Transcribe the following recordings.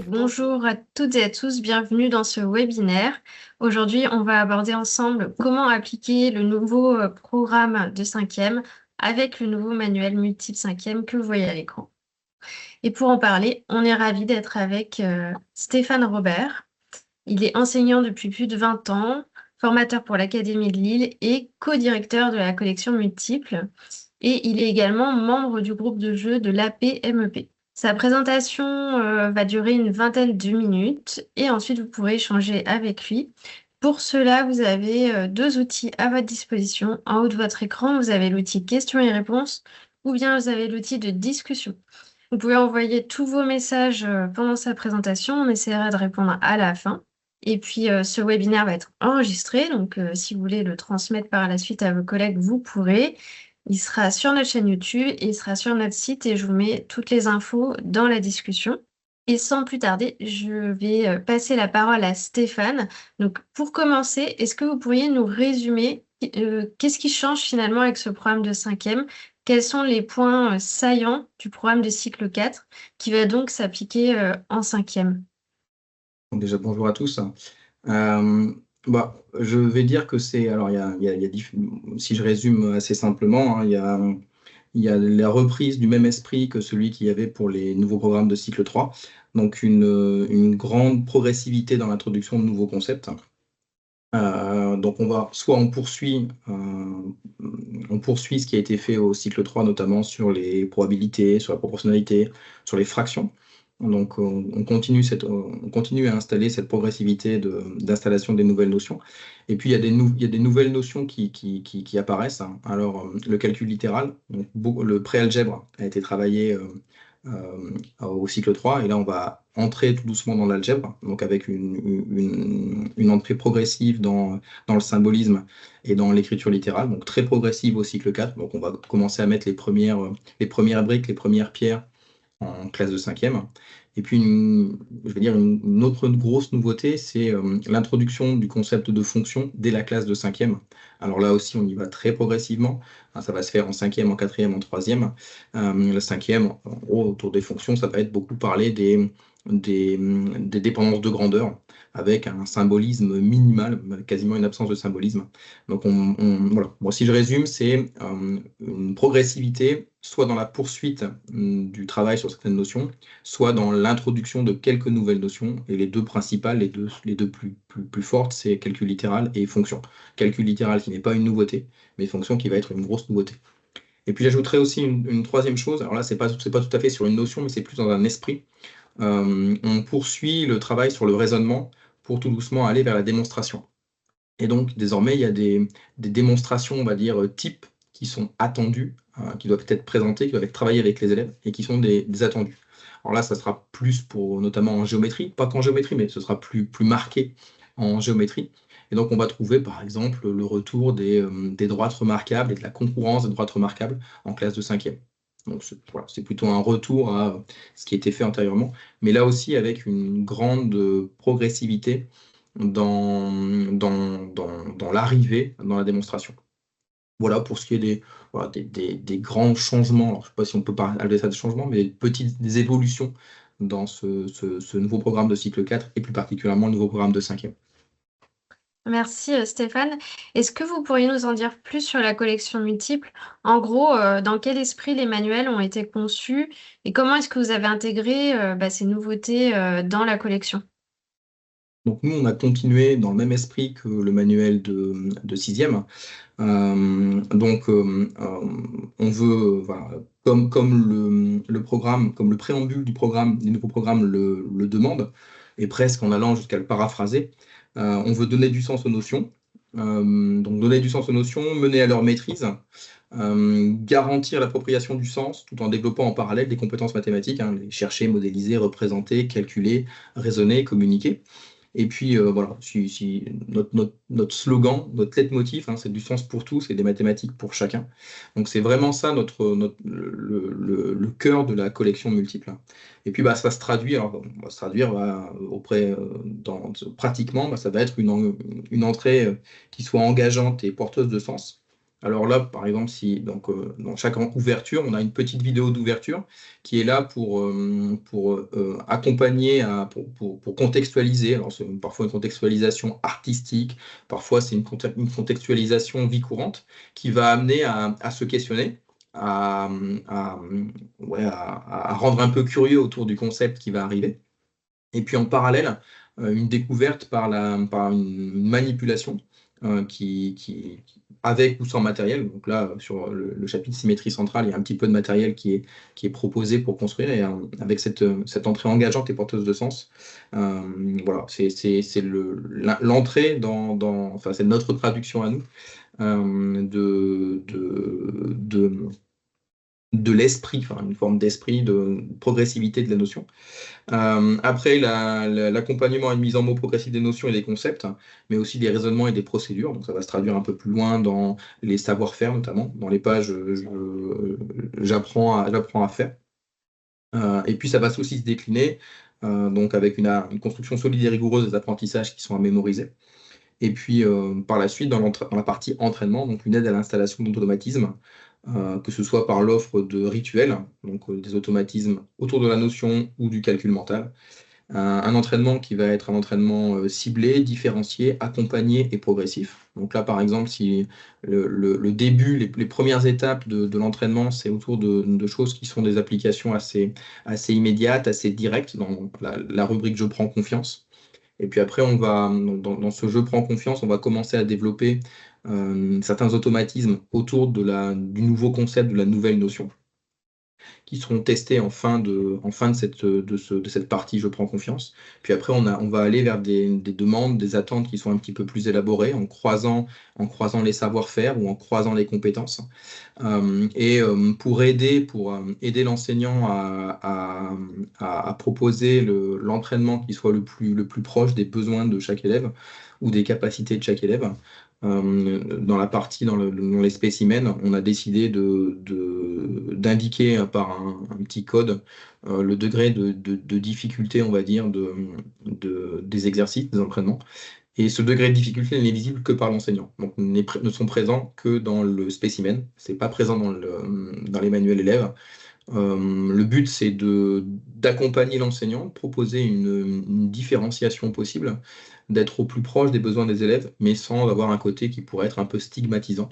Bonjour à toutes et à tous, bienvenue dans ce webinaire. Aujourd'hui, on va aborder ensemble comment appliquer le nouveau programme de 5e avec le nouveau manuel multiple 5e que vous voyez à l'écran. Et pour en parler, on est ravi d'être avec Stéphane Robert. Il est enseignant depuis plus de 20 ans, formateur pour l'Académie de Lille et co-directeur de la collection multiple. Et il est également membre du groupe de jeu de l'APMEP. Sa présentation va durer une vingtaine de minutes et ensuite vous pourrez échanger avec lui. Pour cela, vous avez deux outils à votre disposition. En haut de votre écran, vous avez l'outil questions et réponses ou bien vous avez l'outil de discussion. Vous pouvez envoyer tous vos messages pendant sa présentation. On essaiera de répondre à la fin. Et puis, ce webinaire va être enregistré. Donc, si vous voulez le transmettre par la suite à vos collègues, vous pourrez. Il sera sur notre chaîne YouTube et il sera sur notre site et je vous mets toutes les infos dans la discussion. Et sans plus tarder, je vais passer la parole à Stéphane. Donc, pour commencer, est-ce que vous pourriez nous résumer qu'est-ce qui change finalement avec ce programme de 5e? Quels sont les points saillants du programme de cycle 4 qui va donc s'appliquer en 5e? Déjà, bonjour à tous. Je vais dire que c'est. Alors, si je résume assez simplement, hein, il y a la reprise du même esprit que celui qu'il y avait pour les nouveaux programmes de cycle 3. Donc, une grande progressivité dans l'introduction de nouveaux concepts. Donc, on poursuit ce qui a été fait au cycle 3, notamment sur les probabilités, sur la proportionnalité, sur les fractions. Donc, on continue à installer cette progressivité d'installation des nouvelles notions. Et puis, il y a des nouvelles notions qui apparaissent, hein. Alors, le calcul littéral, donc, le préalgèbre a été travaillé au cycle 3, et là, on va entrer tout doucement dans l'algèbre, donc avec une entrée progressive dans le symbolisme et dans l'écriture littérale, donc très progressive au cycle 4. Donc, on va commencer à mettre les premières briques, les premières pierres en classe de 5e. Et puis, une autre grosse nouveauté, c'est l'introduction du concept de fonction dès la classe de 5e. Alors là aussi, on y va très progressivement. Ça va se faire en 5e, en 4e, en 3e. Le 5e, en gros, autour des fonctions, ça va être beaucoup parler des dépendances de grandeur, avec un symbolisme minimal, quasiment une absence de symbolisme. Donc, voilà. Bon, si je résume, c'est une progressivité, soit dans la poursuite du travail sur certaines notions, soit dans l'introduction de quelques nouvelles notions. Et les deux principales, les deux plus fortes, c'est calcul littéral et fonction. Calcul littéral qui n'est pas une nouveauté, mais fonction qui va être une grosse nouveauté. Et puis j'ajouterais aussi une troisième chose. Alors là, c'est pas tout à fait sur une notion, mais c'est plus dans un esprit. On poursuit le travail sur le raisonnement pour tout doucement aller vers la démonstration. Et donc, désormais, il y a des démonstrations, on va dire, types qui sont attendues, qui doivent être présentées, qui doivent être travaillées avec les élèves et qui sont des attendus. Alors là, ça sera plus notamment en géométrie, pas qu'en géométrie, mais ce sera plus marqué en géométrie. Et donc, on va trouver, par exemple, le retour des droites remarquables et de la concurrence des droites remarquables en classe de 5e. Donc, c'est plutôt un retour à ce qui a été fait antérieurement, mais là aussi avec une grande progressivité dans l'arrivée, dans la démonstration. Voilà pour ce qui est des grands changements. Alors, je ne sais pas si on peut parler ça de changements, mais des évolutions dans ce nouveau programme de cycle 4 et plus particulièrement le nouveau programme de 5e. Merci Stéphane. Est-ce que vous pourriez nous en dire plus sur la collection multiple? En gros, dans quel esprit les manuels ont été conçus et comment est-ce que vous avez intégré ces nouveautés dans la collection? Donc nous, on a continué dans le même esprit que le manuel de 6e. On veut, voilà, comme le programme, comme le préambule du nouveau programme le demande, et presque en allant jusqu'à le paraphraser, on veut donner du sens aux notions. Donc donner du sens aux notions, mener à leur maîtrise, garantir l'appropriation du sens tout en développant en parallèle des compétences mathématiques, hein, les chercher, modéliser, représenter, calculer, raisonner, communiquer. Et puis voilà, notre slogan, notre leitmotiv, hein, c'est du sens pour tous et des mathématiques pour chacun. Donc c'est vraiment ça le cœur de la collection multiple. Et puis ça se traduit, alors on va se traduire pratiquement, ça va être une entrée qui soit engageante et porteuse de sens. Alors là, par exemple, si donc dans chaque ouverture, on a une petite vidéo d'ouverture qui est là pour accompagner, pour contextualiser. Alors c'est parfois une contextualisation artistique, parfois c'est une contextualisation vie courante qui va amener à se questionner, à, à, ouais, à rendre un peu curieux autour du concept qui va arriver. Et puis en parallèle, une découverte par une manipulation avec ou sans matériel. Donc là, sur le chapitre symétrie centrale, il y a un petit peu de matériel qui est proposé pour construire. Et avec cette entrée engageante et porteuse de sens, voilà, c'est l'entrée enfin, c'est notre traduction à nous de l'esprit, enfin une forme d'esprit, de progressivité de la notion. Après, l'accompagnement et une mise en mots progressive des notions et des concepts, hein, mais aussi des raisonnements et des procédures. Donc, ça va se traduire un peu plus loin dans les savoir-faire, notamment. Dans les pages, j'apprends à faire. Et puis, ça va aussi se décliner donc avec une construction solide et rigoureuse des apprentissages qui sont à mémoriser. Et puis, par la suite, dans la partie entraînement, donc une aide à l'installation d'automatismes, que ce soit par l'offre de rituels, donc des automatismes autour de la notion ou du calcul mental, un entraînement qui va être un entraînement ciblé, différencié, accompagné et progressif. Donc là, par exemple, si le début, les premières étapes de l'entraînement, c'est autour de choses qui sont des applications assez immédiates, assez directes, dans la rubrique Je prends confiance. Et puis après, dans ce jeu prends confiance, on va commencer à développer certains automatismes autour du nouveau concept, de la nouvelle notion qui seront testés en fin de cette partie Je prends confiance. Puis après, on va aller vers des demandes, des attentes qui sont un petit peu plus élaborées, en croisant les savoir-faire ou en croisant les compétences. Pour aider l'enseignant à proposer l'entraînement qui soit le plus proche des besoins de chaque élève ou des capacités de chaque élève. Dans la partie, dans les spécimens, on a décidé d'indiquer par un petit code le degré de difficulté, on va dire, des exercices, des entraînements. Et ce degré de difficulté n'est visible que par l'enseignant. Donc, ne sont présents que dans le spécimen. C'est pas présent dans les manuels élèves. Le but, c'est d'accompagner l'enseignant, de proposer une différenciation possible, d'être au plus proche des besoins des élèves, mais sans avoir un côté qui pourrait être un peu stigmatisant.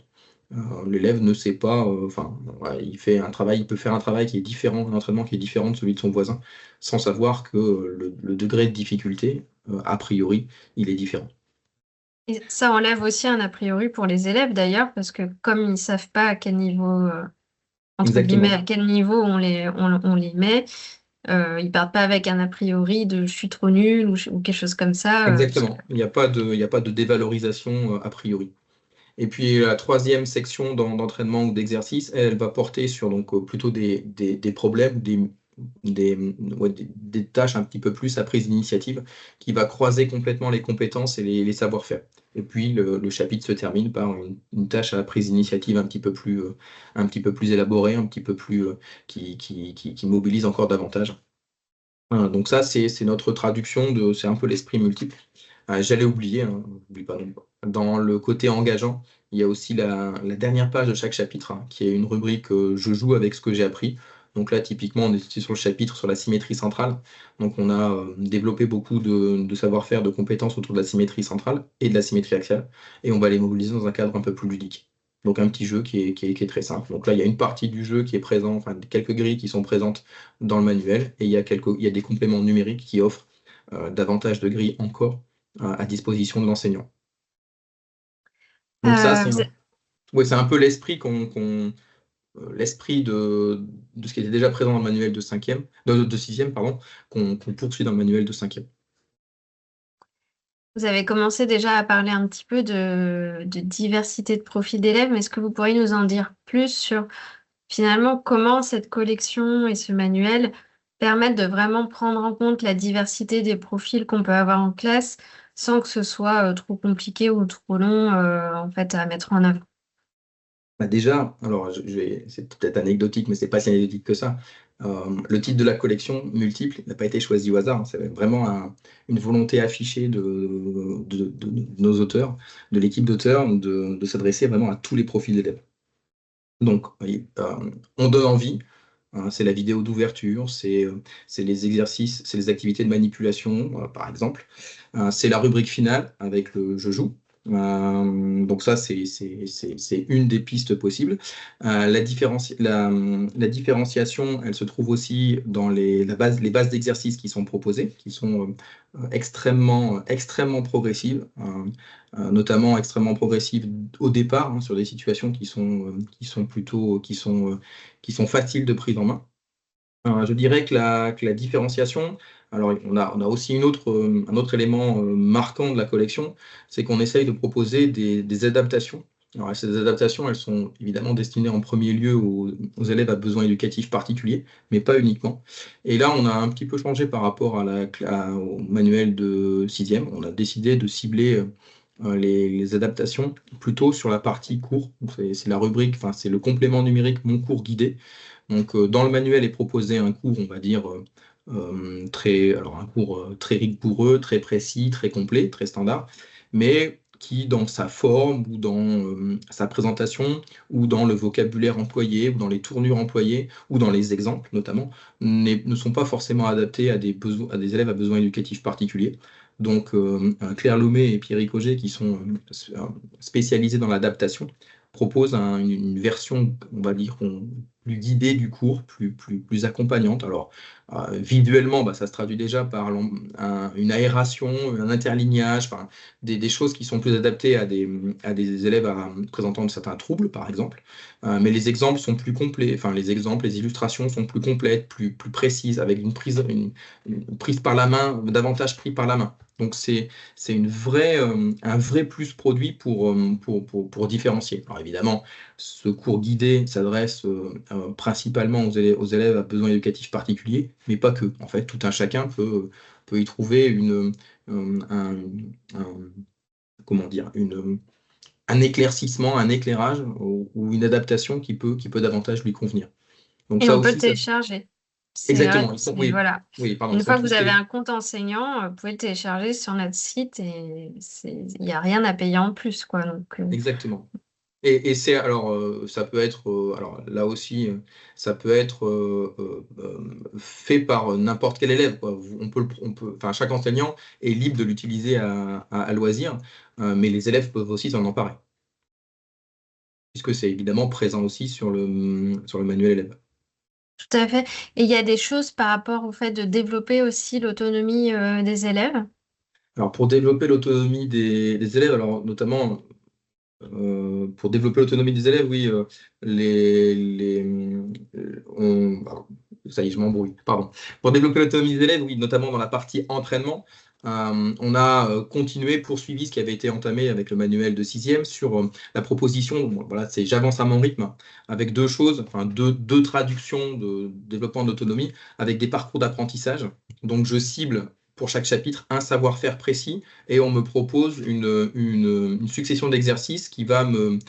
L'élève ne sait pas, enfin, voilà, il peut faire un travail qui est différent, un entraînement qui est différent de celui de son voisin, sans savoir que le degré de difficulté, a priori, il est différent. Et ça enlève aussi un a priori pour les élèves d'ailleurs, parce que comme ils savent pas à quel niveau, entre guillemets, à Exactement. quel niveau on les met, ils partent pas avec un a priori de je suis trop nul ou quelque chose comme ça. Exactement. Il y a pas de dévalorisation a priori. Et puis la troisième section d'entraînement ou d'exercice, elle va porter sur donc plutôt des problèmes, des tâches un petit peu plus à prise d'initiative, qui va croiser complètement les compétences et les savoir-faire. Et puis le chapitre se termine par une tâche à la prise d'initiative un petit peu plus élaborée, un petit peu plus qui mobilise encore davantage. Voilà, donc ça, c'est notre traduction c'est un peu l'esprit multiple. J'allais oublier, hein, n'oublie pas non plus. Dans le côté engageant, il y a aussi la dernière page de chaque chapitre, hein, qui est une rubrique Je joue avec ce que j'ai appris. Donc là, typiquement, on est sur le chapitre sur la symétrie centrale. Donc on a développé beaucoup de savoir-faire, de compétences autour de la symétrie centrale et de la symétrie axiale. Et on va les mobiliser dans un cadre un peu plus ludique. Donc un petit jeu qui est très simple. Donc là, il y a une partie du jeu qui est présent, enfin quelques grilles qui sont présentes dans le manuel, et il y a des compléments numériques qui offrent davantage de grilles encore à disposition de l'enseignant. Donc ça, Euh, vous ouais, c'est un peu l'esprit de ce qui était déjà présent dans le manuel de cinquième, de sixième, pardon, qu'on poursuit dans le manuel de cinquième. Vous avez commencé déjà à parler un petit peu de diversité de profils d'élèves, mais est-ce que vous pourriez nous en dire plus sur finalement comment cette collection et ce manuel permettent de vraiment prendre en compte la diversité des profils qu'on peut avoir en classe sans que ce soit trop compliqué ou trop long en fait à mettre en œuvre? Bah déjà, alors c'est peut-être anecdotique, mais c'est pas si anecdotique que ça. Le titre de la collection, Multiple, n'a pas été choisi au hasard, hein. C'est vraiment une volonté affichée de nos auteurs, de l'équipe d'auteurs, de s'adresser vraiment à tous les profils d'élèves. Donc, oui, on donne envie. Hein, c'est la vidéo d'ouverture, c'est les exercices, c'est les activités de manipulation, par exemple. C'est la rubrique finale avec le je joue. Donc ça, c'est une des pistes possibles. La différenciation, elle se trouve aussi dans les bases d'exercices qui sont proposées, qui sont extrêmement progressives, notamment extrêmement progressives au départ, hein, sur des situations qui sont faciles de prise en main. Je dirais que la différenciation, alors on a aussi un autre élément marquant de la collection, c'est qu'on essaye de proposer des adaptations. Alors, ces adaptations, elles sont évidemment destinées en premier lieu aux élèves à besoins éducatifs particuliers, mais pas uniquement. Et là, on a un petit peu changé par rapport au manuel de sixième. On a décidé de cibler les adaptations plutôt sur la partie cours. Donc, c'est la rubrique, enfin, c'est le complément numérique Mon cours guidé. Donc, dans le manuel est proposé un cours, on va dire, alors un cours très rigoureux, très précis, très complet, très standard, mais qui, dans sa forme ou dans sa présentation, ou dans le vocabulaire employé, ou dans les tournures employées, ou dans les exemples notamment, ne sont pas forcément adaptés à des élèves à besoins éducatifs particuliers. Donc, Claire Lomé et Pierre Auger, qui sont spécialisés dans l'adaptation, proposent une version, on va dire, plus guidée du cours, plus accompagnante. Alors, visuellement, bah, ça se traduit déjà par une aération, un interlignage, enfin, des choses qui sont plus adaptées à des élèves présentant certains troubles, par exemple. Mais les exemples sont plus complets, enfin, les exemples, les illustrations sont plus complètes, plus précises, avec une prise par la main, davantage pris par la main. Donc, c'est un vrai plus produit pour différencier. Alors évidemment, ce cours guidé s'adresse principalement aux élèves à besoins éducatifs particuliers, mais pas que. En fait, tout un chacun peut y trouver un- comment dire, un éclaircissement, un éclairage ou une adaptation qui peut davantage lui convenir. Donc Et ça on peut aussi, télécharger. exactement. Oui, Voilà. oui, pardon, ils Une sont fois que tous vous avez un compte enseignant, vous pouvez le télécharger sur notre site et il n'y a rien à payer en plus, quoi. Donc, exactement. Et c'est alors ça peut être alors là aussi ça peut être fait par n'importe quel élève, quoi. Enfin chaque enseignant est libre de l'utiliser à loisir, mais les élèves peuvent aussi s'en emparer, puisque c'est évidemment présent aussi sur le manuel élève. tout à fait. Et il y a des choses par rapport au fait de développer aussi l'autonomie, des élèves. Alors pour développer l'autonomie des élèves, alors notamment pour développer l'autonomie des élèves, oui, alors, ça y est, je m'embrouille, pardon. Pour développer l'autonomie des élèves, oui, notamment dans la partie entraînement, on a poursuivi ce qui avait été entamé avec le manuel de sixième sur la proposition, bon, voilà, c'est j'avance à mon rythme, avec deux choses, enfin deux traductions de développement de l'autonomie, avec des parcours d'apprentissage. Donc je cible pour chaque chapitre un savoir-faire précis et on me propose une succession d'exercices qui va me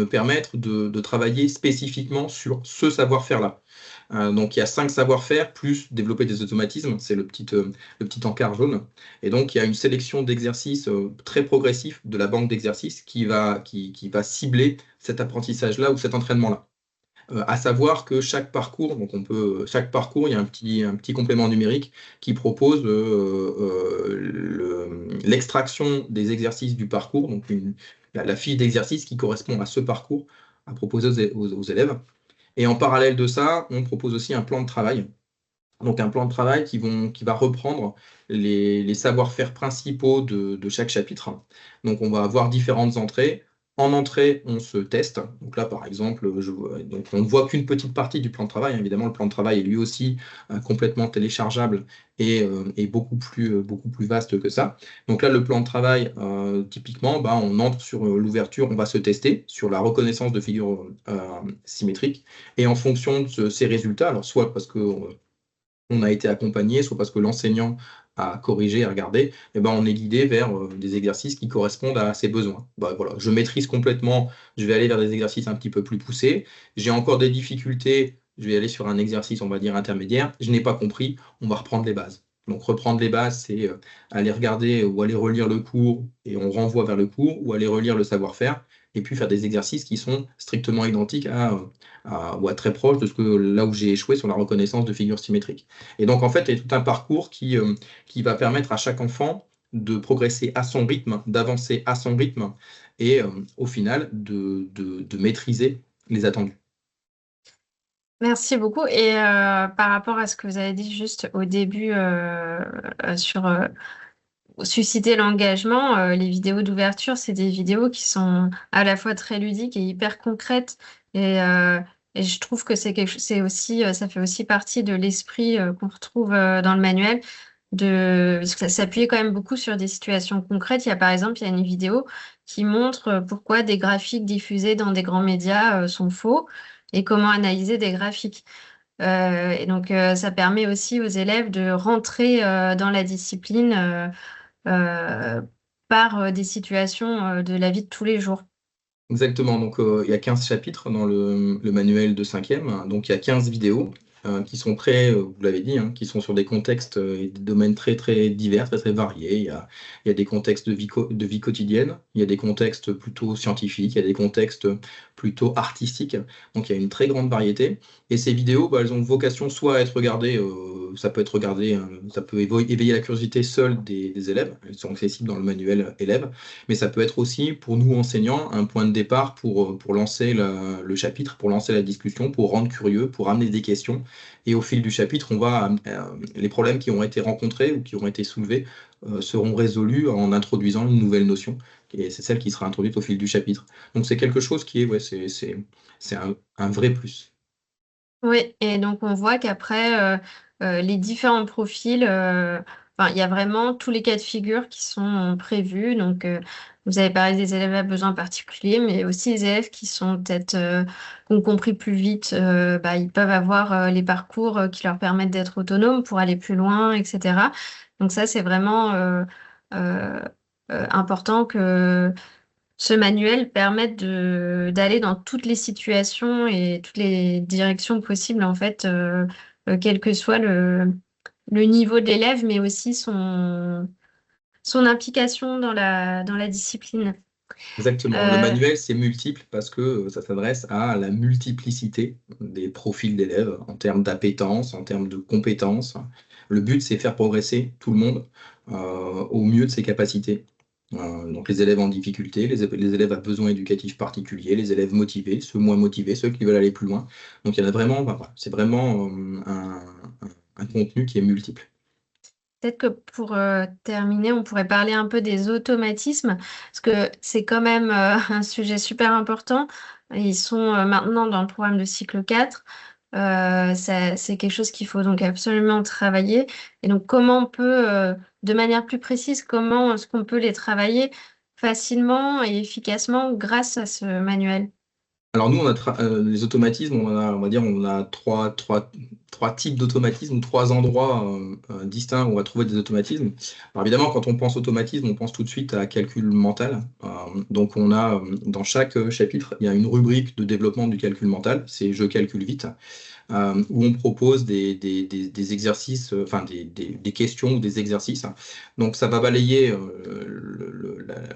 permettre de travailler spécifiquement sur ce savoir-faire-là. Donc il y a 5 savoir-faire plus développer des automatismes, c'est le petit encart jaune. Et donc il y a une sélection d'exercices très progressifs de la banque d'exercices qui va cibler cet apprentissage-là ou cet entraînement-là. À savoir que chaque parcours, il y a un petit complément numérique qui propose l'extraction des exercices du parcours, donc la fiche d'exercice qui correspond à ce parcours à proposer aux élèves. Et en parallèle de ça, on propose aussi un plan de travail. Donc un plan de travail qui va reprendre les savoir-faire principaux de chaque chapitre. Donc on va avoir différentes entrées. En entrée, on se teste. Donc là, par exemple, donc on ne voit qu'une petite partie du plan de travail. Évidemment, le plan de travail est lui aussi complètement téléchargeable et beaucoup plus vaste que ça. Donc là, le plan de travail, typiquement, bah, on entre sur l'ouverture, on va se tester sur la reconnaissance de figures symétriques. Et en fonction de ces résultats, alors soit parce que on a été accompagné, soit parce que l'enseignant a corrigé, a regardé, et ben on est guidé vers des exercices qui correspondent à ses besoins. Bah, voilà, je maîtrise complètement, je vais aller vers des exercices un petit peu plus poussés. J'ai encore des difficultés, je vais aller sur un exercice, on va dire, intermédiaire. Je n'ai pas compris, on va reprendre les bases. Donc reprendre les bases, c'est aller regarder ou aller relire le cours et on renvoie vers le cours, ou aller relire le savoir-faire et puis faire des exercices qui sont strictement identiques ou à très proche de là où j'ai échoué sur la reconnaissance de figures symétriques. Et donc, en fait, il y a tout un parcours qui va permettre à chaque enfant de progresser à son rythme, d'avancer à son rythme, et au final, de maîtriser les attendus. Merci beaucoup. Et par rapport à ce que vous avez dit juste au début sur susciter l'engagement, les vidéos d'ouverture, c'est des vidéos qui sont à la fois très ludiques et hyper concrètes. Et, euh, et je trouve que c'est aussi, ça fait aussi partie de l'esprit qu'on retrouve dans le manuel, parce que ça s'appuie quand même beaucoup sur des situations concrètes. Il y a une vidéo qui montre pourquoi des graphiques diffusés dans des grands médias sont faux et comment analyser des graphiques. Et donc, ça permet aussi aux élèves de rentrer dans la discipline euh, par des situations de la vie de tous les jours. Exactement, donc il y a 15 chapitres dans le manuel de cinquième, donc il y a 15 vidéos qui sont vous l'avez dit, hein, qui sont sur des contextes et des domaines très très divers, très très variés. Il y a des contextes de vie quotidienne, il y a des contextes plutôt scientifiques, il y a des contextes plutôt artistiques, donc il y a une très grande variété. Et ces vidéos, bah, elles ont vocation soit à être regardées, ça peut être regardé, ça peut éveiller la curiosité seule des élèves, elles sont accessibles dans le manuel élève, mais ça peut être aussi pour nous enseignants un point de départ pour lancer le chapitre, pour lancer la discussion, pour rendre curieux, pour amener des questions. Et au fil du chapitre, les problèmes qui ont été rencontrés ou qui ont été soulevés seront résolus en introduisant une nouvelle notion. Et c'est celle qui sera introduite au fil du chapitre. Donc c'est quelque chose qui est, ouais, c'est un vrai plus. Oui, et donc on voit qu'après, les différents profils, enfin, il y a vraiment tous les cas de figure qui sont prévus. Donc, vous avez parlé des élèves à besoins particuliers, mais aussi les élèves qui sont peut-être, qui ont compris plus vite, bah, ils peuvent avoir les parcours qui leur permettent d'être autonomes pour aller plus loin, etc. Donc ça, c'est vraiment euh, important que ce manuel permet d'aller dans toutes les situations et toutes les directions possibles, en fait, quel que soit le niveau de l'élève, mais aussi son implication dans la discipline. Exactement. Le Euh, manuel, c'est multiple parce que ça s'adresse à la multiplicité des profils d'élèves en termes d'appétence, en termes de compétences. Le but, c'est faire progresser tout le monde au mieux de ses capacités. Donc les élèves en difficulté, les élèves à besoins éducatifs particuliers, les élèves motivés, ceux moins motivés, ceux qui veulent aller plus loin. Donc il y en a vraiment, bah, voilà, c'est vraiment un contenu qui est multiple. Peut-être que pour terminer, on pourrait parler un peu des automatismes, parce que c'est quand même un sujet super important. Ils sont maintenant dans le programme de cycle 4. C'est quelque chose qu'il faut donc absolument travailler. Et donc, comment on peut, de manière plus précise, comment est-ce qu'on peut les travailler facilement et efficacement grâce à ce manuel? Alors nous, les automatismes, on va dire, on a trois types d'automatismes, ou trois endroits distincts où on va trouver des automatismes. Alors évidemment, quand on pense automatisme, on pense tout de suite à calcul mental. Donc on a dans chaque chapitre, il y a une rubrique de développement du calcul mental, c'est je calcule vite, où on propose des exercices, enfin des questions ou des exercices. Donc ça va balayer,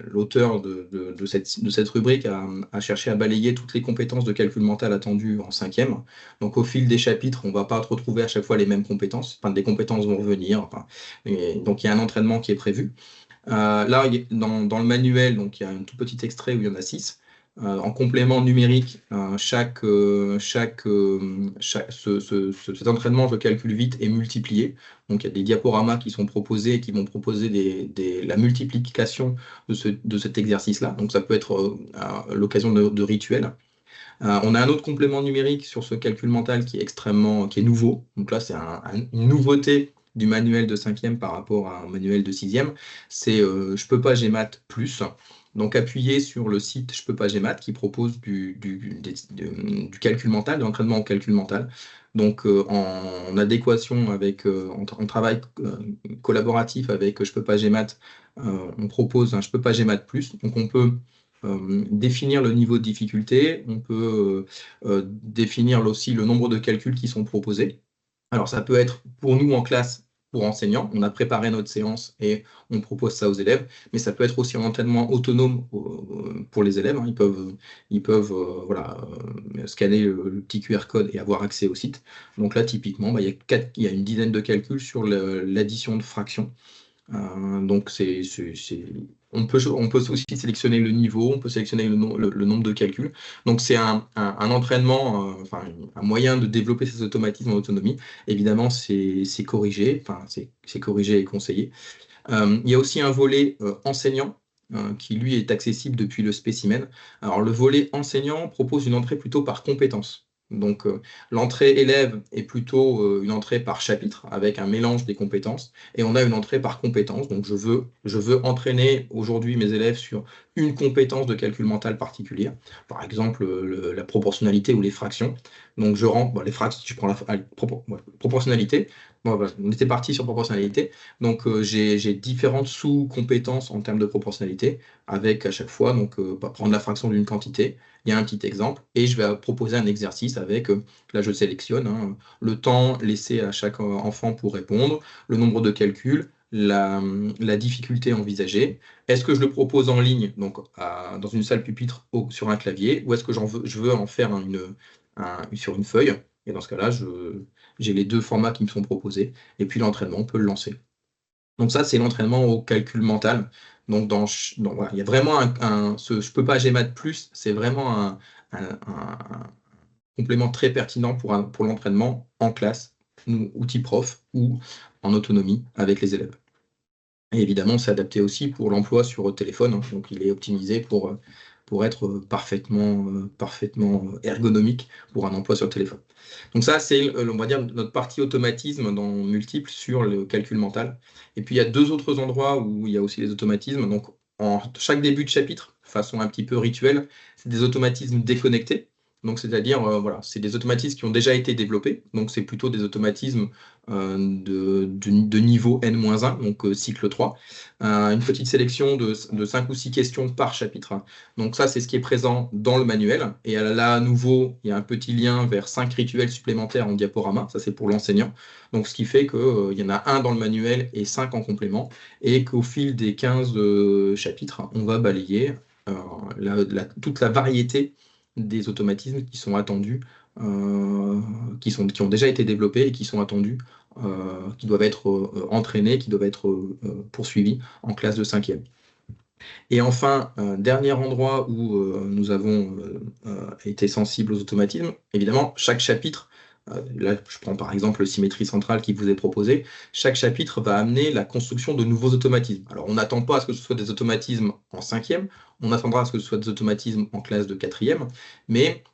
l'auteur de cette rubrique a cherché à balayer toutes les compétences de calcul mental attendues en cinquième. Donc au fil des chapitres, on ne va pas retrouver à chaque fois les mêmes compétences, enfin des compétences vont revenir. Enfin, donc il y a un entraînement qui est prévu. Là, dans le manuel, donc il y a un tout petit extrait où il y en a 6. En complément numérique, cet entraînement, je calcule vite, est multiplié. Donc il y a des diaporamas qui sont proposés et qui vont proposer la multiplication de cet exercice-là. Donc ça peut être l'occasion de rituels. On a un autre complément numérique sur ce calcul mental qui est nouveau. Donc là, c'est une nouveauté du manuel de cinquième par rapport à un manuel de sixième. C'est Je peux pas GMAT plus. Donc appuyez sur le site Je peux pas GMAT qui propose du calcul mental, de l'entraînement en calcul mental. Donc en adéquation avec, en travail collaboratif avec Je peux pas GMAT, on propose un Je peux pas GMAT plus. Donc on peut définir le niveau de difficulté, on peut définir aussi le nombre de calculs qui sont proposés. Alors ça peut être pour nous en classe pour enseignants. On a préparé notre séance et on propose ça aux élèves, mais ça peut être aussi un entraînement autonome pour les élèves, hein. Ils peuvent voilà, scanner le petit QR code et avoir accès au site. Donc là, typiquement, bah, il y a une dizaine de calculs sur l'addition de fractions. Donc, on peut aussi sélectionner le niveau, on peut sélectionner le nombre de calculs. Donc, c'est un entraînement, enfin, un moyen de développer ces automatismes en autonomie. Évidemment, c'est corrigé, enfin, c'est corrigé et conseillé. Il y a aussi un volet enseignant qui, lui, est accessible depuis le spécimen. Alors, le volet enseignant propose une entrée plutôt par compétence. Donc, l'entrée élève est plutôt une entrée par chapitre avec un mélange des compétences. Et on a une entrée par compétence. Donc, je veux entraîner aujourd'hui mes élèves sur une compétence de calcul mental particulière. Par exemple, la proportionnalité ou les fractions. Donc, je rends les fractions, je prends proportionnalité. Bon, voilà, on était parti sur proportionnalité. Donc, j'ai différentes sous-compétences en termes de proportionnalité, avec à chaque fois, donc, prendre la fraction d'une quantité, il y a un petit exemple, et je vais proposer un exercice avec, là je sélectionne, hein, le temps laissé à chaque enfant pour répondre, le nombre de calculs, la difficulté envisagée. Est-ce que je le propose en ligne, donc dans une salle pupitre sur un clavier, ou est-ce que je veux en faire sur une feuille? Et dans ce cas-là, j'ai les deux formats qui me sont proposés, et puis l'entraînement, on peut le lancer. Donc ça, c'est l'entraînement au calcul mental. Donc voilà, il y a vraiment je peux pas GMAT+, c'est vraiment un complément très pertinent pour l'entraînement en classe, outil prof ou en autonomie avec les élèves. Et évidemment, c'est adapté aussi pour l'emploi sur téléphone, hein. Donc il est optimisé pour être parfaitement ergonomique pour un emploi sur téléphone. Donc ça, c'est, on va dire, notre partie automatisme dans multiples sur le calcul mental. Et puis, il y a deux autres endroits où il y a aussi les automatismes. Donc, en chaque début de chapitre, façon un petit peu rituelle, c'est des automatismes déconnectés. Donc, c'est-à-dire, voilà, c'est des automatismes qui ont déjà été développés. Donc, c'est plutôt des automatismes de niveau N-1, donc cycle 3. Une petite sélection de 5 ou 6 questions par chapitre. Donc ça, c'est ce qui est présent dans le manuel. Et là, à nouveau, il y a un petit lien vers 5 rituels supplémentaires en diaporama. Ça, c'est pour l'enseignant. Donc, ce qui fait qu'il y en a un dans le manuel et 5 en complément. Et qu'au fil des 15 chapitres, on va balayer toute la variété des automatismes qui sont attendus, qui ont déjà été développés et qui sont attendus, qui doivent être entraînés, qui doivent être poursuivis en classe de 5e. Et enfin, dernier endroit où nous avons été sensibles aux automatismes, évidemment, chaque chapitre, là je prends par exemple le symétrie centrale qui vous est proposé, chaque chapitre va amener la construction de nouveaux automatismes. Alors on n'attend pas à ce que ce soit des automatismes en 5e, on attendra à ce que ce soit des automatismes en classe de 4e, mais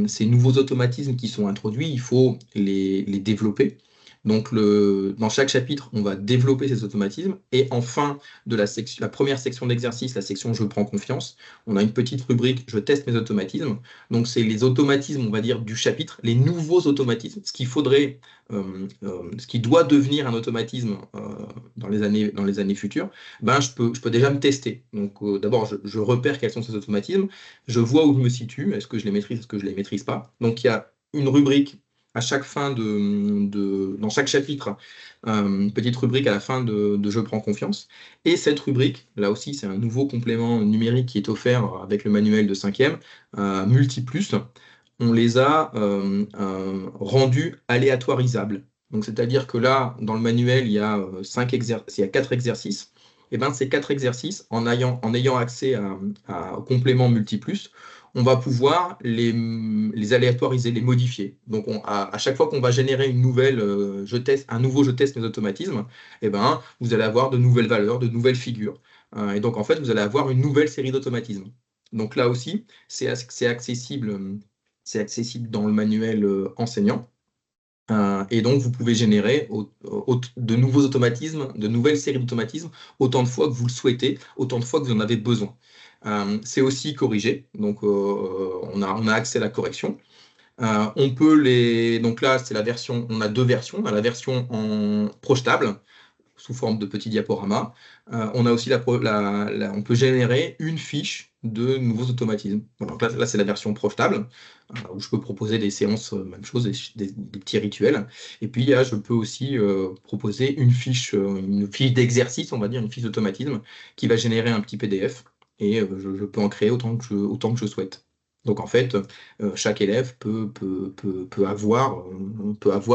ces nouveaux automatismes qui sont introduits, il faut les développer. Donc, dans chaque chapitre, on va développer ces automatismes. Et en fin de la première section d'exercice, la section Je prends confiance, on a une petite rubrique Je teste mes automatismes. Donc, c'est les automatismes, on va dire, du chapitre, les nouveaux automatismes, ce qui doit devenir un automatisme dans les années futures. Ben, je peux déjà me tester. Donc, d'abord, je repère quels sont ces automatismes. Je vois où je me situe. Est-ce que je les maîtrise, est-ce que je ne les maîtrise pas? Donc, il y a une rubrique à chaque fin dans chaque chapitre, une petite rubrique à la fin de Je prends confiance. Et cette rubrique, là aussi, c'est un nouveau complément numérique qui est offert avec le manuel de 5e, Multiplus. On les a rendus aléatorisables. Donc, c'est-à-dire que là, dans le manuel, il y a 4 exercices. Et bien, ces 4 exercices, en ayant accès au complément Multiplus, on va pouvoir les aléatoriser, les modifier. Donc, à chaque fois qu'on va générer un nouveau je teste mes automatismes, eh ben, vous allez avoir de nouvelles valeurs, de nouvelles figures. Et donc, en fait, vous allez avoir une nouvelle série d'automatismes. Donc là aussi, c'est accessible dans le manuel enseignant. Et donc, vous pouvez générer de nouveaux automatismes, de nouvelles séries d'automatismes, autant de fois que vous le souhaitez, autant de fois que vous en avez besoin. C'est aussi corrigé, donc on a accès à la correction. Donc là, c'est la version, on a deux versions. On a la version en projetable, sous forme de petits diaporamas. On a aussi on peut générer une fiche de nouveaux automatismes. Donc là c'est la version projetable, où je peux proposer des séances, même chose, des petits rituels. Et puis je peux aussi proposer une fiche d'exercice, on va dire, une fiche d'automatisme, qui va générer un petit PDF, et je peux en créer autant que je souhaite. Donc en fait, chaque élève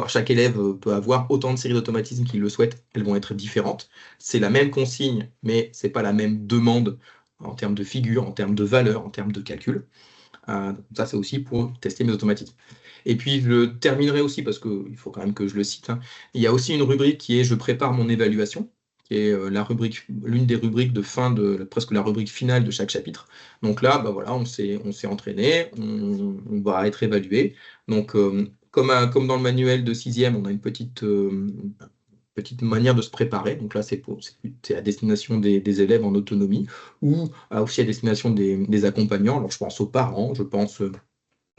chaque élève peut avoir autant de séries d'automatismes qu'il le souhaite. Elles vont être différentes. C'est la même consigne, mais c'est pas la même demande en termes de figure, en termes de valeur, en termes de calcul. Ça, c'est aussi pour tester mes automatismes. Et puis, je terminerai aussi, parce qu'il faut quand même que je le cite, hein. Il y a aussi une rubrique qui est « Je prépare mon évaluation », qui est l'une des rubriques de presque la rubrique finale de chaque chapitre. Donc là, bah voilà, on s'est entraîné, on va être évalué. Donc, comme dans le manuel de 6e, on a une petite manière de se préparer. Donc là, c'est à destination des élèves en autonomie, ou aussi à destination des accompagnants. Alors, je pense aux parents, je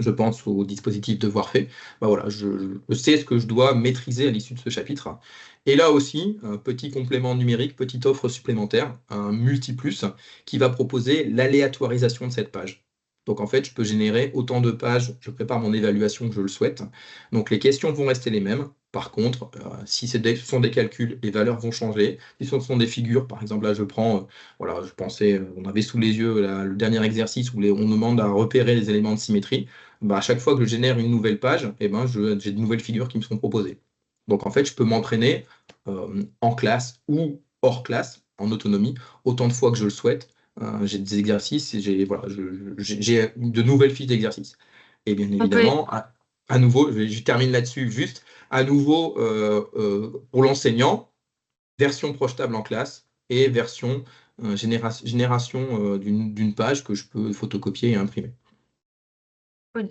pense au dispositif devoir fait. Bah voilà, je sais ce que je dois maîtriser à l'issue de ce chapitre. Et là aussi, un petit complément numérique, petite offre supplémentaire, un multiplus, qui va proposer l'aléatorisation de cette page. Donc en fait, je peux générer autant de pages, je prépare mon évaluation que je le souhaite. Donc les questions vont rester les mêmes. Par contre, si ce sont des calculs, les valeurs vont changer. Si ce sont des figures, par exemple, là je prends, voilà, je pensais, on avait sous les yeux le dernier exercice où on demande à repérer les éléments de symétrie. Bah, à chaque fois que je génère une nouvelle page, j'ai de nouvelles figures qui me sont proposées. Donc en fait, je peux m'entraîner en classe ou hors classe, en autonomie, autant de fois que je le souhaite. J'ai des exercices et j'ai de nouvelles fiches d'exercices. Et bien On peut, évidemment, à nouveau, je termine là-dessus juste, à nouveau, pour l'enseignant, version projetable en classe et version génération d'une page que je peux photocopier et imprimer.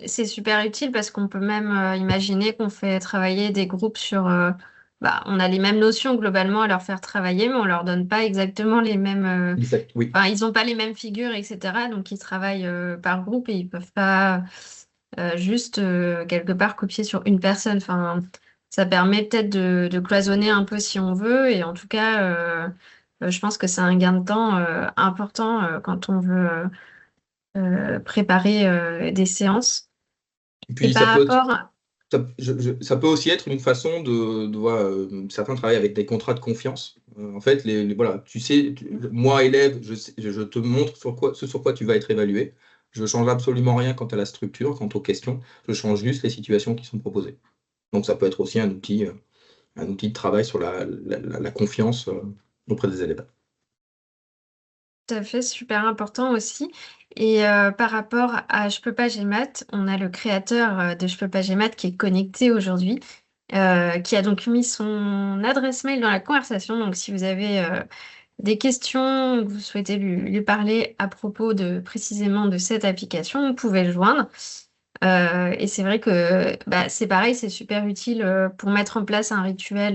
c'est super utile parce qu'on peut même imaginer qu'on fait travailler des groupes sur... on a les mêmes notions globalement à leur faire travailler, mais on leur donne pas exactement les mêmes... Exact, oui. Enfin, ils n'ont pas les mêmes figures, etc. Donc, ils travaillent par groupe et ils peuvent pas juste quelque part copier sur une personne. Enfin, ça permet peut-être de cloisonner un peu si on veut. Et en tout cas, je pense que c'est un gain de temps important quand on veut préparer des séances. Et Et puis par rapport... ça peut aussi être une façon voilà, certains travaillent avec des contrats de confiance. En fait, voilà, tu sais, moi, élève, je te montre ce sur quoi tu vas être évalué. Je ne change absolument rien quant à la structure, quant aux questions. Je change juste les situations qui sont proposées. Donc, ça peut être aussi un outil de travail sur la confiance auprès des élèves. Tout à fait, super important aussi. Et par rapport à Je peux pas Gmat, on a le créateur de Je peux pas Gmat qui est connecté aujourd'hui, qui a donc mis son adresse mail dans la conversation. Donc si vous avez des questions, ou que vous souhaitez lui parler à propos précisément de cette application, vous pouvez le joindre. Et c'est vrai que c'est pareil, c'est super utile pour mettre en place un rituel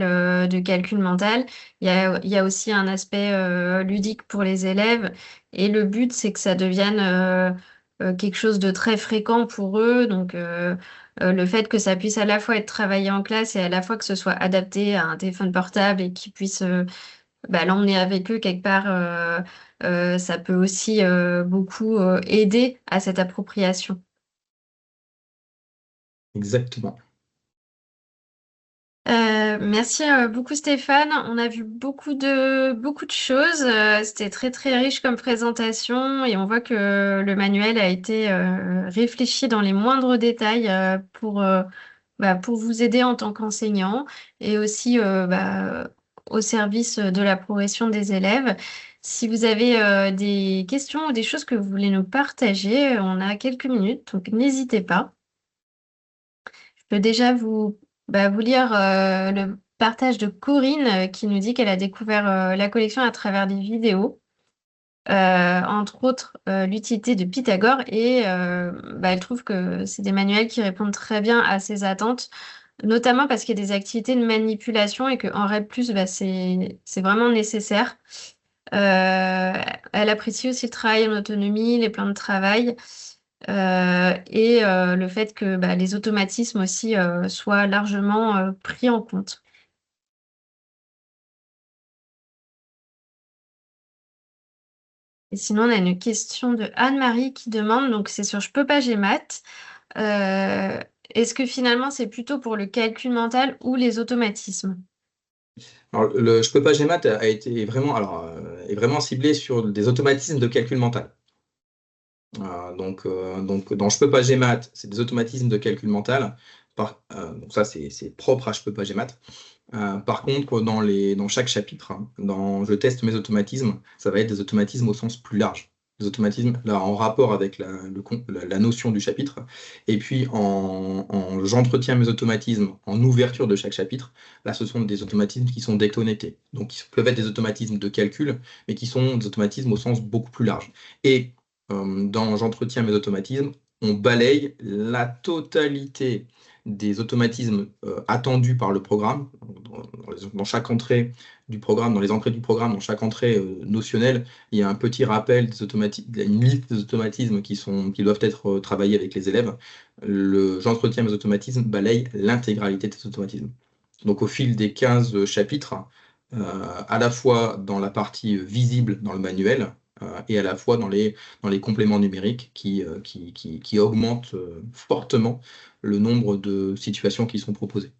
de calcul mental. Il y a aussi un aspect ludique pour les élèves. Et le but, c'est que ça devienne quelque chose de très fréquent pour eux. Donc, le fait que ça puisse à la fois être travaillé en classe et à la fois que ce soit adapté à un téléphone portable et qu'ils puissent l'emmener avec eux quelque part, ça peut aussi beaucoup aider à cette appropriation. Exactement. Merci beaucoup Stéphane. On a vu beaucoup de choses. C'était très très riche comme présentation et on voit que le manuel a été réfléchi dans les moindres détails pour vous aider en tant qu'enseignant et aussi au service de la progression des élèves. Si vous avez des questions ou des choses que vous voulez nous partager, on a quelques minutes, donc n'hésitez pas. Je peux déjà vous lire le partage de Corinne qui nous dit qu'elle a découvert la collection à travers des vidéos, entre autres l'utilité de Pythagore et elle trouve que c'est des manuels qui répondent très bien à ses attentes, notamment parce qu'il y a des activités de manipulation et qu'en REP+, c'est vraiment nécessaire. Euh, Elle apprécie aussi le travail en autonomie, les plans de travail. Et le fait que les automatismes aussi soient largement pris en compte. Et sinon, on a une question de Anne-Marie qui demande, donc c'est sur Je peux pas, j'ai maths. Euh, Est-ce que finalement c'est plutôt pour le calcul mental ou les automatismes? Alors, le Je peux pas GMAT a été vraiment, est vraiment ciblé sur des automatismes de calcul mental. Donc, dans Je peux pas GMAT, c'est des automatismes de calcul mental. Donc ça, c'est propre à Je peux pas GMAT. Par contre, dans chaque chapitre, hein, dans Je teste mes automatismes, ça va être des automatismes au sens plus large. Des automatismes là, en rapport avec la notion du chapitre. Et puis, j'entretiens mes automatismes en ouverture de chaque chapitre. Là, ce sont des automatismes qui sont déconnectés. Donc, ils peuvent être des automatismes de calcul, mais qui sont des automatismes au sens beaucoup plus large. Et dans J'entretiens mes automatismes, on balaye la totalité des automatismes attendus par le programme. Dans chaque entrée du programme, dans les entrées du programme, dans chaque entrée notionnelle, il y a un petit rappel des automatismes, une liste des automatismes qui doivent être travaillés avec les élèves. J'entretiens mes automatismes balaye l'intégralité de ces automatismes. Donc au fil des 15 chapitres, à la fois dans la partie visible dans le manuel, et à la fois dans les compléments numériques qui augmentent fortement le nombre de situations qui sont proposées.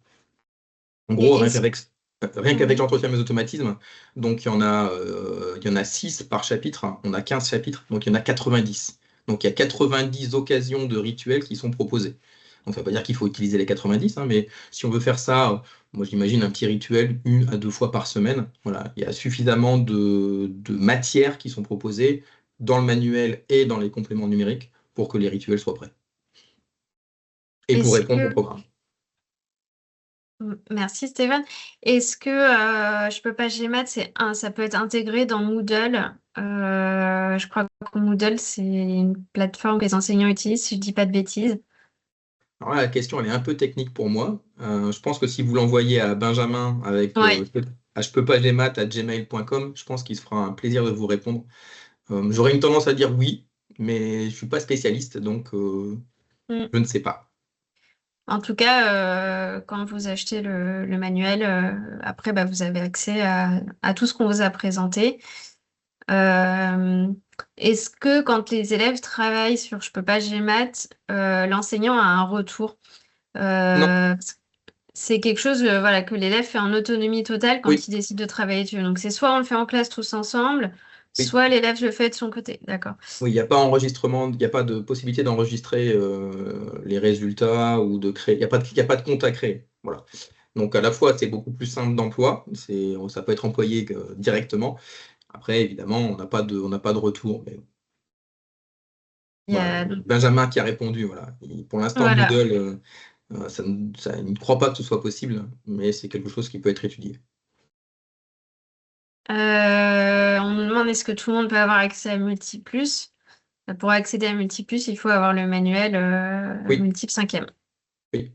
En gros, Et est-ce... rien qu'avec Oui. l'entretien mes automatismes, donc il y en a 6 par chapitre, hein. On a 15 chapitres, donc il y en a 90. Donc il y a 90 occasions de rituels qui sont proposées. Donc ça ne veut pas dire qu'il faut utiliser les 90, hein, mais si on veut faire ça, moi j'imagine un petit rituel 1 à 2 fois par semaine. Voilà, il y a suffisamment de matières qui sont proposées dans le manuel et dans les compléments numériques pour que les rituels soient prêts et pour Est-ce répondre au que... programme. Merci Stéphane. Est-ce que Je peux pas GMAT, ça peut être intégré dans Moodle. Je crois que Moodle, c'est une plateforme que les enseignants utilisent, si je dis pas de bêtises. Alors là, la question, elle est un peu technique pour moi. Je pense que si vous l'envoyez à Benjamin avec Oui. je peux pas gmail.com, je pense qu'il se fera un plaisir de vous répondre. J'aurais une tendance à dire oui, mais je suis pas spécialiste, donc Mm. je ne sais pas. En tout cas, quand vous achetez le manuel, après, bah, vous avez accès à tout ce qu'on vous a présenté. Euh, Est-ce que quand les élèves travaillent sur Je peux pas GMAT, l'enseignant a un retour? Non, Euh, c'est quelque chose voilà, que l'élève fait en autonomie totale quand oui, il décide de travailler dessus. Donc c'est soit on le fait en classe tous ensemble, oui. soit l'élève le fait de son côté. D'accord. Oui, il n'y a pas enregistrement, il n'y a pas de possibilité d'enregistrer les résultats ou de créer. Il y a pas de compte à créer. Voilà. Donc à la fois, c'est beaucoup plus simple d'emploi, ça peut être employé directement. Après, évidemment, on n'a pas de retour. Mais Il y voilà, a... Benjamin qui a répondu, voilà. Pour l'instant, Voilà. Moodle, il ne croit pas que ce soit possible, mais c'est quelque chose qui peut être étudié. On nous demande est-ce que tout le monde peut avoir accès à Multiplus? Pour accéder à Multiplus, il faut avoir le manuel Oui, Multiple 5e. oui.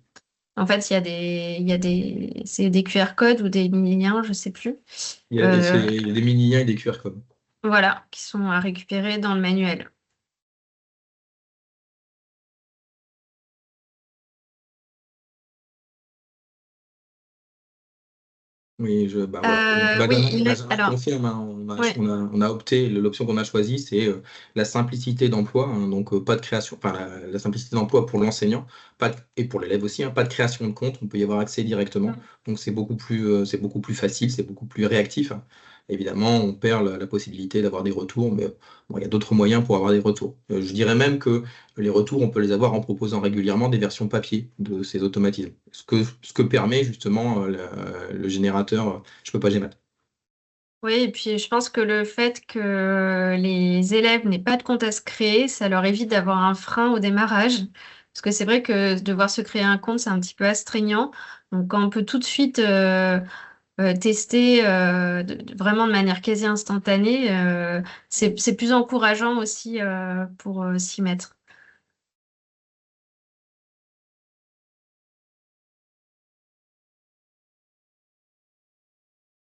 En fait, c'est des QR codes ou des mini-liens, je sais plus. C'est Euh, des mini-liens et des QR codes. voilà, qui sont à récupérer dans le manuel. Oui, bah voilà. Donc, Oui, Benjamin alors, confirme, hein, ouais. on a opté, l'option qu'on a choisie, c'est la simplicité d'emploi, hein, donc pas de création, enfin la simplicité d'emploi pour l'enseignant, et pour l'élève aussi, hein, pas de création de compte, on peut y avoir accès directement, donc c'est beaucoup plus facile, c'est beaucoup plus réactif, hein. Évidemment, on perd la possibilité d'avoir des retours, mais bon, il y a d'autres moyens pour avoir des retours. Je dirais même que les retours, on peut les avoir en proposant régulièrement des versions papier de ces automatismes. Ce que permet justement le générateur Je peux pas GMAT. Oui, et puis je pense que le fait que les élèves n'aient pas de compte à se créer, ça leur évite d'avoir un frein au démarrage. Parce que c'est vrai que devoir se créer un compte, c'est un petit peu astreignant. Donc quand on peut tout de suite tester vraiment de manière quasi instantanée, c'est plus encourageant aussi pour s'y mettre.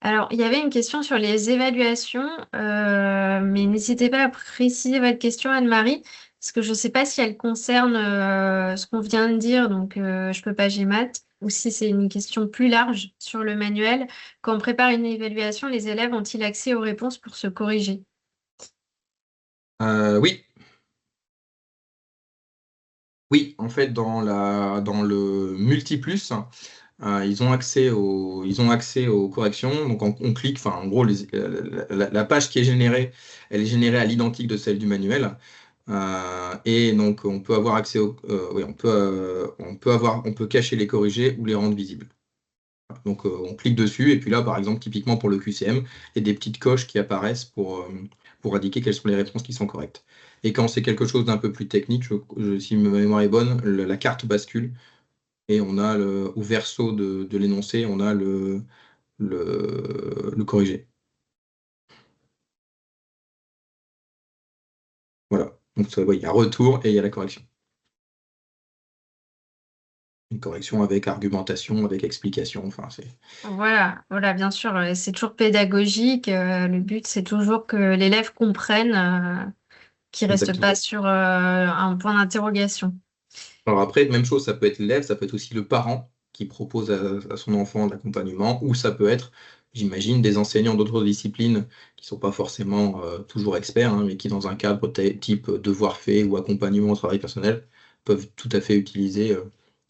Alors, il y avait une question sur les évaluations, mais n'hésitez pas à préciser votre question, Anne-Marie, parce que je ne sais pas si elle concerne ce qu'on vient de dire, donc je peux pas GMAT, ou si c'est une question plus large sur le manuel. Quand on prépare une évaluation, les élèves ont-ils accès aux réponses pour se corriger? Oui, oui, en fait, dans le Multiplus, ils ont accès aux corrections. Donc, on clique, enfin, en gros, la page qui est générée, elle est générée à l'identique de celle du manuel. Et donc, on peut avoir accès oui, on peut cacher les corrigés ou les rendre visibles. Donc, on clique dessus, et puis là, par exemple, typiquement pour le QCM, il y a des petites coches qui apparaissent pour indiquer quelles sont les réponses qui sont correctes. Et quand c'est quelque chose d'un peu plus technique, si ma mémoire est bonne, la carte bascule, et on a au verso de l'énoncé, on a le corrigé. Voilà. Donc, ouais, il y a retour et il y a la correction. Une correction avec argumentation, avec explication. Enfin, c'est Voilà, bien sûr, c'est toujours pédagogique. Le but, c'est toujours que l'élève comprenne, qu'il reste pas exactement. sur un point d'interrogation. Alors après, même chose, ça peut être l'élève, ça peut être aussi le parent qui propose à son enfant de l'accompagnement, ou ça peut être, j'imagine, des enseignants d'autres disciplines qui sont pas forcément toujours experts, hein, mais qui, dans un cadre type devoir fait ou accompagnement au travail personnel, peuvent tout à fait utiliser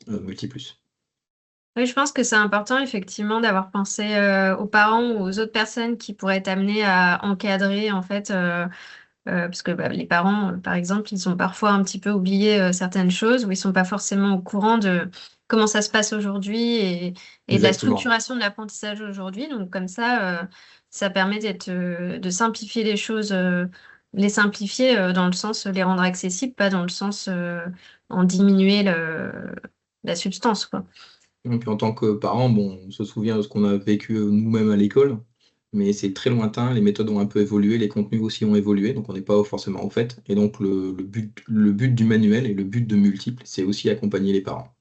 Multiplus. Oui, je pense que c'est important effectivement d'avoir pensé aux parents ou aux autres personnes qui pourraient être amenées à encadrer en fait, parce que bah, les parents, par exemple, ils ont parfois un petit peu oublié certaines choses ou ils sont pas forcément au courant de comment ça se passe aujourd'hui et de la Exactement. structuration de l'apprentissage aujourd'hui. Donc comme ça permet de simplifier les choses, les simplifier dans le sens les rendre accessibles, pas dans le sens en diminuer la substance, quoi. Et puis en tant que parent, bon, on se souvient de ce qu'on a vécu nous-mêmes à l'école, mais c'est très lointain, les méthodes ont un peu évolué, les contenus aussi ont évolué, donc on n'est pas forcément au fait. Et donc le but du manuel et le but de Multiple, c'est aussi accompagner les parents.